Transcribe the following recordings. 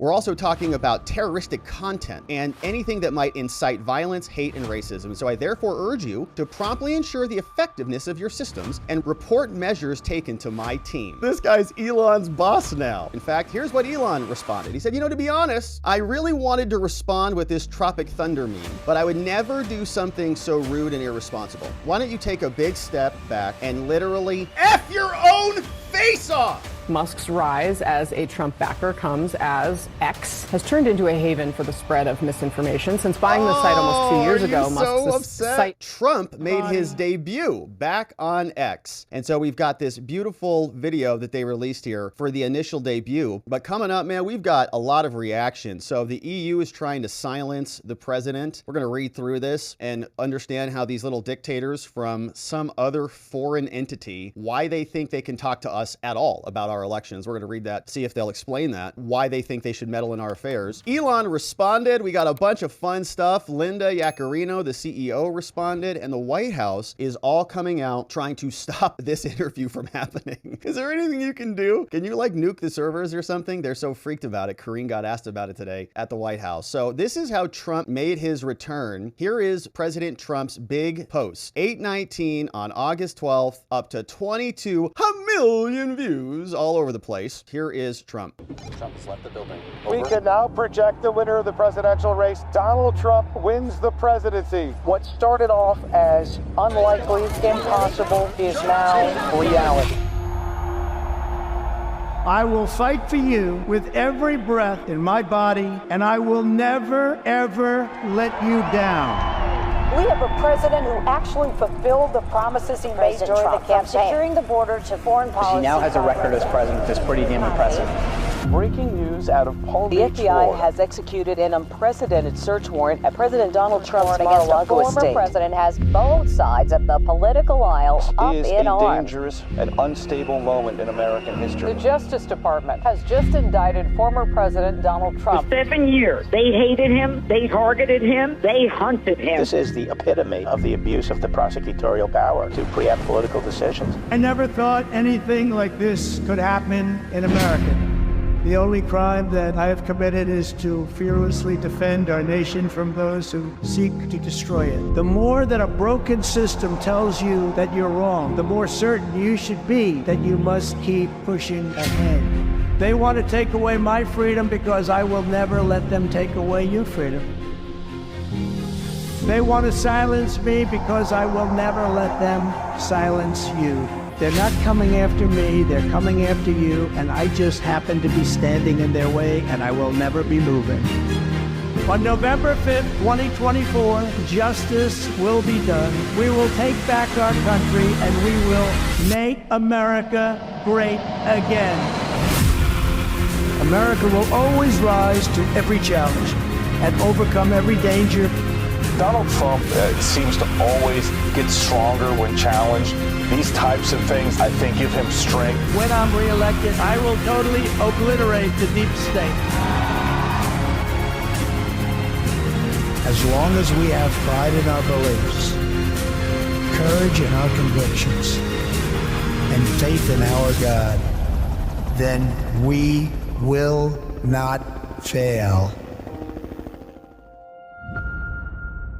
We're also talking about terroristic content and anything that might incite violence, hate, and racism. So I therefore urge you to promptly ensure the effectiveness of your systems and report measures taken to my team. This guy's Elon's boss now. In fact, here's what Elon responded. He said, to be honest, I really wanted to respond with this Tropic Thunder meme, but I would never do something so rude and irresponsible. Why don't you take a big step back and literally F your own face off? Musk's rise as a Trump backer comes as X has turned into a haven for the spread of misinformation. Since buying the site almost 2 years ago, Musk's site... Trump made his debut back on X. And so we've got this beautiful video that they released here for the initial debut. But coming up, man, we've got a lot of reaction. So the EU is trying to silence the president. We're going to read through this and understand how these little dictators from some other foreign entity, why they think they can talk to us at all about our elections. We're going to read that, see if they'll explain that, why they think they should meddle in our affairs. Elon responded. We got a bunch of fun stuff. Linda Yaccarino, the CEO, responded, and the White House is all coming out trying to stop this interview from happening. Is there anything you can do? Can you like nuke the servers or something? They're so freaked about it. Karine got asked about it today at the White House. So this is how Trump made his return. Here is President Trump's big post. 8:19 on August 12th, up to 22 million views all over the place. Here is Trump. Trump has left the building. We can now project the winner of the presidential race. Donald Trump wins the presidency. What started off as unlikely, impossible, is now reality. I will fight for you with every breath in my body, and I will never, ever let you down. We have a president who actually fulfilled the promises he made during the campaign, securing the border to foreign policy. He now has a record as president that's pretty damn impressive. Breaking news out of Palm Beach, The FBI Florida. has executed an unprecedented search warrant at President Donald Trump's Mar-a-Lago estate. The former president has both sides of the political aisle up This is in a arms. dangerous and unstable moment in American history. The Justice Department has just indicted former President Donald Trump. For 7 years, they hated him, they targeted him, they hunted him. This is the epitome of the abuse of the prosecutorial power to preempt political decisions. I never thought anything like this could happen in America. The only crime that I have committed is to fearlessly defend our nation from those who seek to destroy it. The more that a broken system tells you that you're wrong, the more certain you should be that you must keep pushing ahead. They want to take away my freedom because I will never let them take away your freedom. They want to silence me because I will never let them silence you. They're not coming after me, they're coming after you, and I just happen to be standing in their way, and I will never be moving. On November 5th, 2024, justice will be done. We will take back our country, and we will make America great again. America will always rise to every challenge and overcome every danger. Donald Trump seems to always get stronger when challenged. These types of things, I think, give him strength. When I'm reelected, I will totally obliterate the deep state. As long as we have pride in our beliefs, courage in our convictions, and faith in our God, then we will not fail.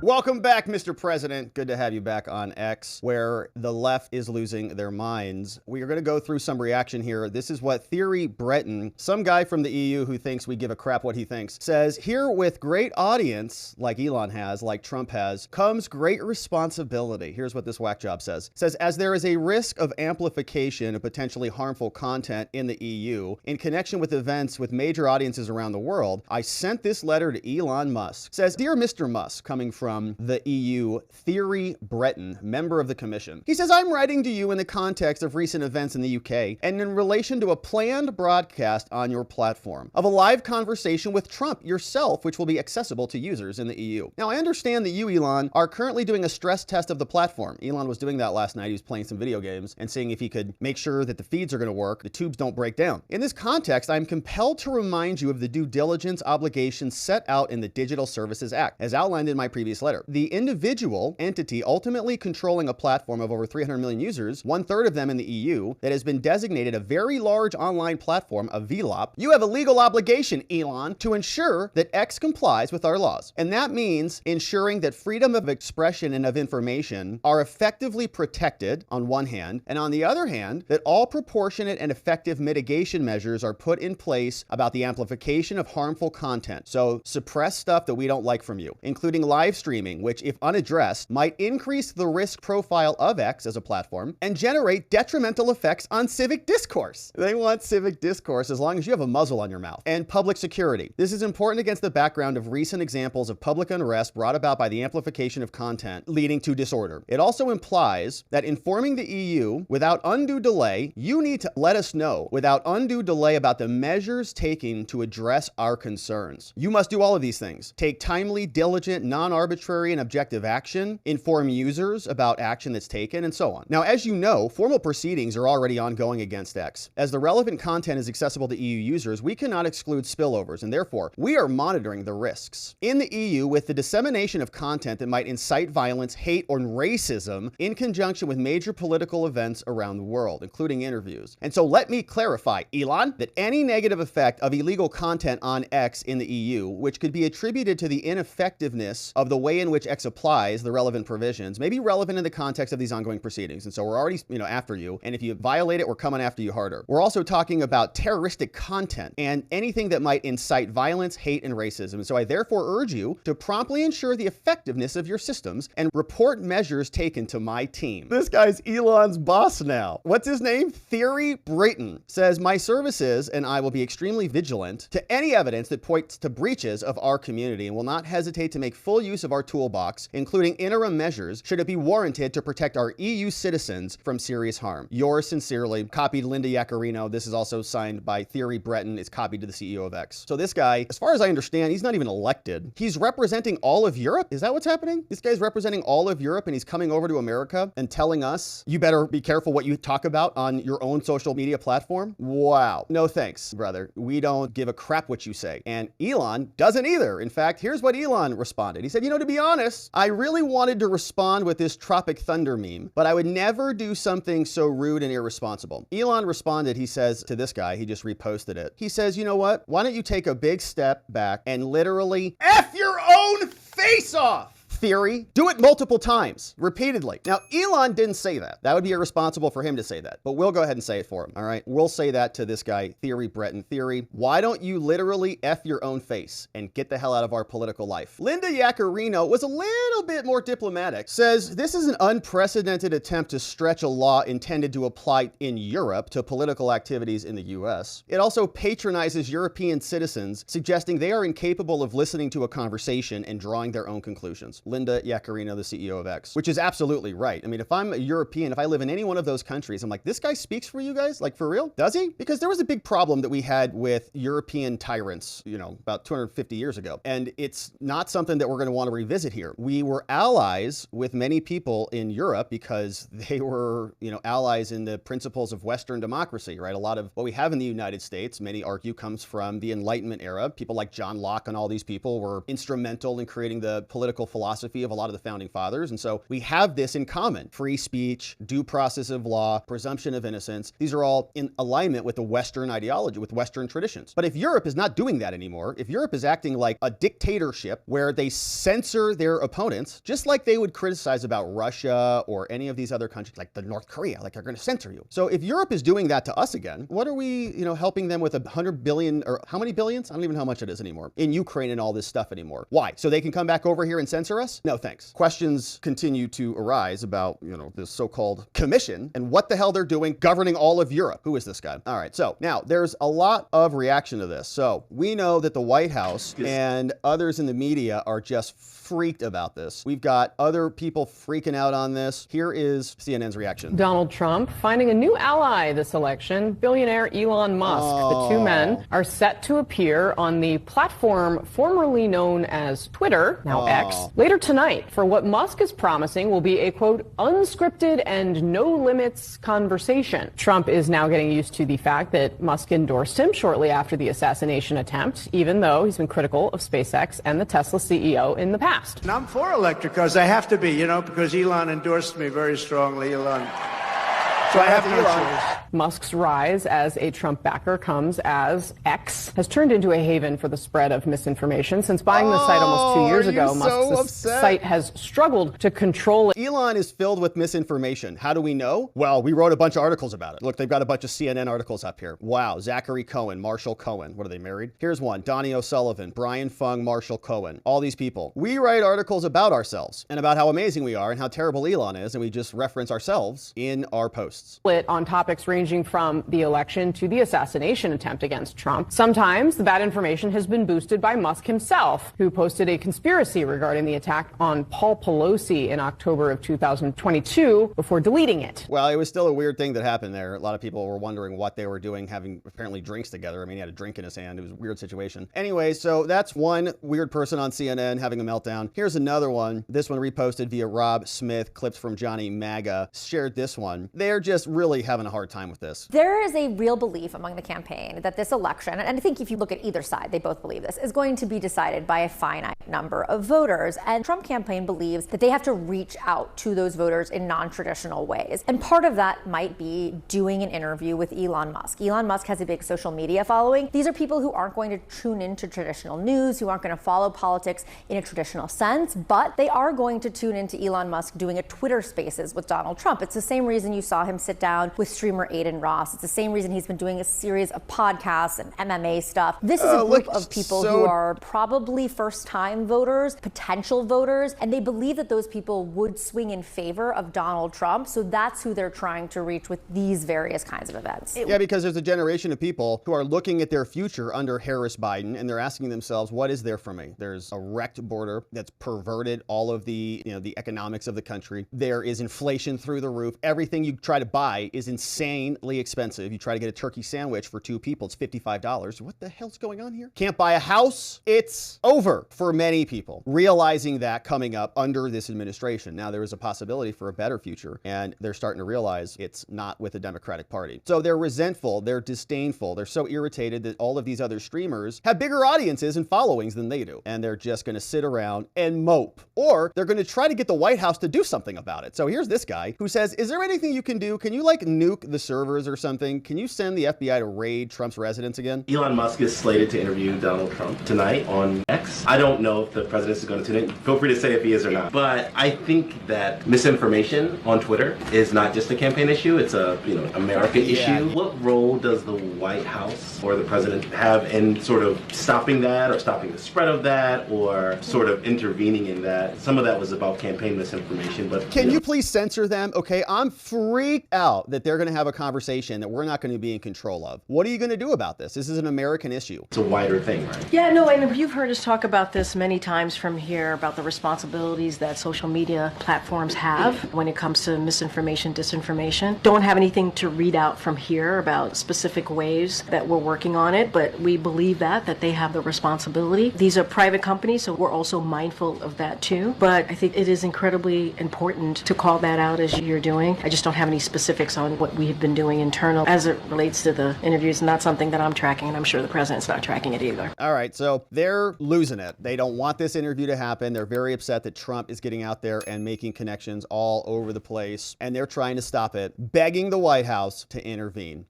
Welcome back, Mr. President. Good to have you back on X, where the left is losing their minds. We are going to go through some reaction here. This is what Thierry Breton, some guy from the EU who thinks we give a crap what he thinks, says, here with great audience, like Elon has, like Trump has, comes great responsibility. Here's what this whack job says. It says, as there is a risk of amplification of potentially harmful content in the EU, in connection with events with major audiences around the world, I sent this letter to Elon Musk. It says, Dear Mr. Musk, coming from the EU, Thierry Breton, member of the commission. He says, I'm writing to you in the context of recent events in the UK and in relation to a planned broadcast on your platform of a live conversation with Trump yourself, which will be accessible to users in the EU. Now, I understand that you, Elon, are currently doing a stress test of the platform. Elon was doing that last night. He was playing some video games and seeing if he could make sure that the feeds are going to work, the tubes don't break down. In this context, I'm compelled to remind you of the due diligence obligations set out in the Digital Services Act, as outlined in my previous letter. The individual entity ultimately controlling a platform of over 300 million users, 1/3 of them in the EU, that has been designated a very large online platform, a VLOP, you have a legal obligation, Elon, to ensure that X complies with our laws. And that means ensuring that freedom of expression and of information are effectively protected on one hand, and on the other hand, that all proportionate and effective mitigation measures are put in place about the amplification of harmful content. So suppress stuff that we don't like from you, including live streaming, which, if unaddressed, might increase the risk profile of X as a platform and generate detrimental effects on civic discourse. They want civic discourse as long as you have a muzzle on your mouth. And public security. This is important against the background of recent examples of public unrest brought about by the amplification of content leading to disorder. It also implies that informing the EU without undue delay, you need to let us know without undue delay about the measures taken to address our concerns. You must do all of these things. Take timely, diligent, non-arbitrary, and objective action, inform users about action that's taken, and so on. Now, as you know, formal proceedings are already ongoing against X. As the relevant content is accessible to EU users, we cannot exclude spillovers, and therefore, we are monitoring the risks. In the EU, with the dissemination of content that might incite violence, hate, or racism in conjunction with major political events around the world, including interviews. And so let me clarify, Elon, that any negative effect of illegal content on X in the EU, which could be attributed to the ineffectiveness of the way in which X applies the relevant provisions, may be relevant in the context of these ongoing proceedings. And so we're already, after you. And if you violate it, we're coming after you harder. We're also talking about terroristic content and anything that might incite violence, hate, and racism. And so I therefore urge you to promptly ensure the effectiveness of your systems and report measures taken to my team. This guy's Elon's boss now. What's his name? Thierry Breton says, my services and I will be extremely vigilant to any evidence that points to breaches of our community and will not hesitate to make full use of our toolbox, including interim measures, should it be warranted to protect our EU citizens from serious harm. Yours sincerely, copied Linda Yaccarino. This is also signed by Thierry Breton. It's copied to the CEO of X. So this guy, as far as I understand, he's not even elected. He's representing all of Europe. Is that what's happening? This guy's representing all of Europe and he's coming over to America and telling us, you better be careful what you talk about on your own social media platform? Wow. No thanks, brother. We don't give a crap what you say. And Elon doesn't either. In fact, here's what Elon responded. He said, to be honest, I really wanted to respond with this Tropic Thunder meme, but I would never do something so rude and irresponsible. Elon responded, he says to this guy, he just reposted it. He says, you know what? Why don't you take a big step back and literally F your own face off? Theory, do it multiple times, repeatedly. Now, Elon didn't say that. That would be irresponsible for him to say that, but we'll go ahead and say it for him, all right? We'll say that to this guy, Thierry Breton. Thierry, why don't you literally F your own face and get the hell out of our political life? Linda Yaccarino was a little bit more diplomatic, says this is an unprecedented attempt to stretch a law intended to apply in Europe to political activities in the US. It also patronizes European citizens, suggesting they are incapable of listening to a conversation and drawing their own conclusions. Linda Yaccarino, the CEO of X, which is absolutely right. I mean, if I'm a European, if I live in any one of those countries, I'm like, this guy speaks for you guys? Like, for real? Does he? Because there was a big problem that we had with European tyrants, about 250 years ago. And it's not something that we're going to want to revisit here. We were allies with many people in Europe because they were, allies in the principles of Western democracy, right? A lot of what we have in the United States, many argue, comes from the Enlightenment era. People like John Locke and all these people were instrumental in creating the political philosophy of a lot of the founding fathers. And so we have this in common: free speech, due process of law, presumption of innocence. These are all in alignment with the Western ideology, with Western traditions. But if Europe is not doing that anymore, if Europe is acting like a dictatorship where they censor their opponents, just like they would criticize about Russia or any of these other countries, like the North Korea, like they're going to censor you. So if Europe is doing that to us again, what are we, helping them with $100 billion, or how many billions? I don't even know how much it is anymore, in Ukraine and all this stuff anymore. Why? So they can come back over here and censor us? No, thanks. Questions continue to arise about, this so-called commission and what the hell they're doing governing all of Europe. Who is this guy? All right. So now there's a lot of reaction to this. So we know that the White House and others in the media are just freaked about this. We've got other people freaking out on this. Here is CNN's reaction. Donald Trump finding a new ally this election, billionaire Elon Musk. The two men are set to appear on the platform formerly known as Twitter, now X, later Later tonight, for what Musk is promising will be a, quote, unscripted and no-limits conversation. Trump is now getting used to the fact that Musk endorsed him shortly after the assassination attempt, even though he's been critical of SpaceX and the Tesla CEO in the past. And I'm for electric cars. I have to be, because Elon endorsed me very strongly. So I have no choice. Musk's rise as a Trump backer comes as X has turned into a haven for the spread of misinformation. Since buying the site almost 2 years ago, Musk's site has struggled to control it. Elon is filled with misinformation. How do we know? Well, we wrote a bunch of articles about it. Look, they've got a bunch of CNN articles up here. Wow, Zachary Cohen, Marshall Cohen. What are they, married? Here's one, Donnie O'Sullivan, Brian Fung, Marshall Cohen. All these people. We write articles about ourselves and about how amazing we are and how terrible Elon is, and we just reference ourselves in our posts. Split on topics ranging from the election to the assassination attempt against Trump. Sometimes the bad information has been boosted by Musk himself, who posted a conspiracy regarding the attack on Paul Pelosi in October of 2022 before deleting it. Well, it was still a weird thing that happened there. A lot of people were wondering what they were doing, having apparently drinks together. I mean, he had a drink in his hand. It was a weird situation. Anyway, so that's one weird person on CNN having a meltdown. Here's another one. This one reposted via Rob Smith, clips from Johnny MAGA, shared this one. They're just really having a hard time with this. There is a real belief among the campaign that this election, and I think if you look at either side, they both believe this, is going to be decided by a finite number of voters. And Trump campaign believes that they have to reach out to those voters in non-traditional ways. And part of that might be doing an interview with Elon Musk. Elon Musk has a big social media following. These are people who aren't going to tune into traditional news, who aren't going to follow politics in a traditional sense, but they are going to tune into Elon Musk doing a Twitter Spaces with Donald Trump. It's the same reason you saw him sit down with streamer Aiden Ross. It's the same reason he's been doing a series of podcasts and MMA stuff. This is a group of people who are probably first-time voters, potential voters, and they believe that those people would swing in favor of Donald Trump. So that's who they're trying to reach with these various kinds of events. Yeah, because there's a generation of people who are looking at their future under Harris Biden, and they're asking themselves, what is there for me? There's a wrecked border that's perverted all of the, the economics of the country. There is inflation through the roof. Everything you try to buy is insanely expensive. You try to get a turkey sandwich for two people, it's $55. What the hell's going on here? Can't buy a house. It's over for many people, realizing that coming up under this administration. Now, there is a possibility for a better future, and they're starting to realize it's not with the Democratic Party. So they're resentful, they're disdainful, they're so irritated that all of these other streamers have bigger audiences and followings than they do. And they're just going to sit around and mope, or they're going to try to get the White House to do something about it. So here's this guy who says, is there anything you can do? Can you nuke the servers or something? Can you send the FBI to raid Trump's residence again? Elon Musk is slated to interview Donald Trump tonight on X. I don't know if the president is going to tune in. Feel free to say if he is or not. But I think that misinformation on Twitter is not just a campaign issue. It's a America issue. What role does the White House or the president have in sort of stopping that, or stopping the spread of that, or sort of intervening in that? Some of that was about campaign misinformation, but can you please censor them? Okay, I'm freaked out that they're going to have a conversation that we're not going to be in control of. What are you going to do about this? This is an American issue. It's a wider thing, right? Yeah, no, and you've heard us talk about this many times from here, about the responsibilities that social media platforms have when it comes to misinformation, disinformation. Don't have anything to read out from here about specific ways that we're working on it, but we believe that they have the responsibility. These are private companies, so we're also mindful of that too. But I think it is incredibly important to call that out as you're doing. I just don't have any specifics on what we have been doing internal as it relates to the interviews. Not something that I'm tracking, and I'm sure the president's not tracking it either. All right, so they're losing it. They don't want this interview to happen. They're very upset that Trump is getting out there and making connections all over the place, and they're trying to stop it, begging the White House to intervene.